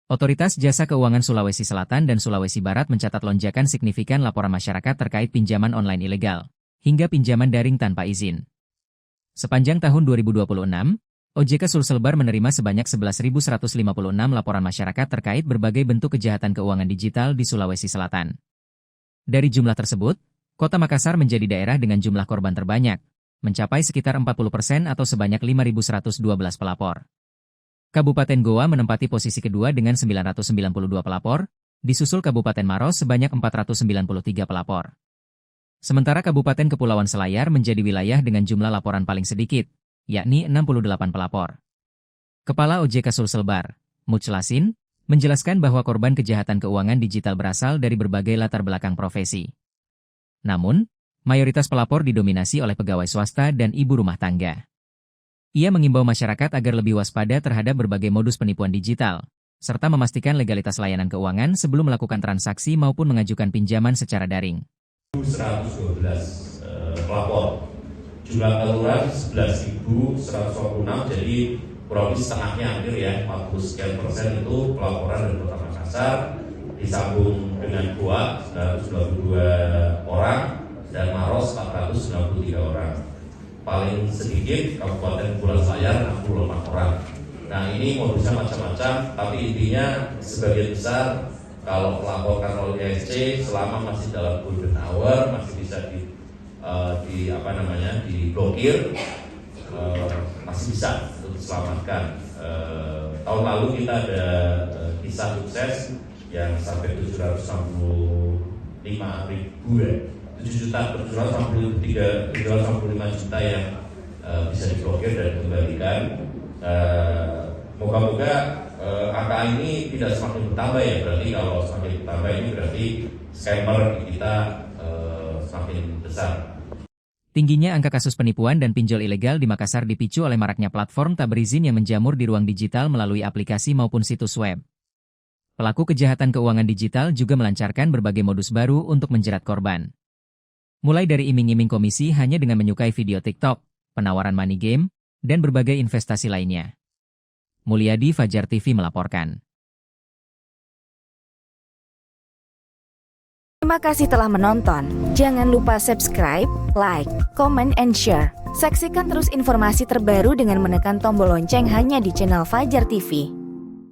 Otoritas Jasa Keuangan Sulawesi Selatan dan Sulawesi Barat mencatat lonjakan signifikan laporan masyarakat terkait pinjaman online ilegal, hingga pinjaman daring tanpa izin. Sepanjang tahun 2026, OJK Sulselbar menerima sebanyak 11.156 laporan masyarakat terkait berbagai bentuk kejahatan keuangan digital di Sulawesi Selatan. Dari jumlah tersebut, Kota Makassar menjadi daerah dengan jumlah korban terbanyak, mencapai sekitar 40% atau sebanyak 5.112 pelapor. Kabupaten Goa menempati posisi kedua dengan 992 pelapor, disusul Kabupaten Maros sebanyak 493 pelapor. Sementara Kabupaten Kepulauan Selayar menjadi wilayah dengan jumlah laporan paling sedikit, yakni 68 pelapor. Kepala OJK Sulselbar, Muclasin, menjelaskan bahwa korban kejahatan keuangan digital berasal dari berbagai latar belakang profesi. Namun, mayoritas pelapor didominasi oleh pegawai swasta dan ibu rumah tangga. Ia mengimbau masyarakat agar lebih waspada terhadap berbagai modus penipuan digital, serta memastikan legalitas layanan keuangan sebelum melakukan transaksi maupun mengajukan pinjaman secara daring. 112 pelapor, jumlah teluran 11.126, jadi kurang lebih setengahnya hampir ya, 40% itu pelaporan dari Kota Makassar, disambung dengan Goa 992 orang, dan Maros 493 orang. Paling sedikit Kabupaten Kepulauan Selayar 64 orang. Nah ini modusnya macam-macam, tapi intinya sebagian besar kalau melaporkan oleh ISC selama masih dalam golden hour masih bisa diblokir, masih bisa untuk diselamatkan. Tahun lalu kita ada kisah sukses yang sampai 765.000 ya. 7.765 juta yang bisa diblokir dan dikembalikan. Moga-moga angka ini tidak semakin bertambah ya. Berarti kalau semakin bertambah ini berarti scammer kita semakin besar. Tingginya angka kasus penipuan dan pinjol ilegal di Makassar dipicu oleh maraknya platform tak berizin yang menjamur di ruang digital melalui aplikasi maupun situs web. Pelaku kejahatan keuangan digital juga melancarkan berbagai modus baru untuk menjerat korban. Mulai dari iming-iming komisi hanya dengan menyukai video TikTok, penawaran money game, dan berbagai investasi lainnya. Mulyadi, Fajar TV melaporkan. Terima kasih telah menonton. Jangan lupa subscribe, like, comment, and share. Saksikan terus informasi terbaru dengan menekan tombol lonceng hanya di channel Fajar TV.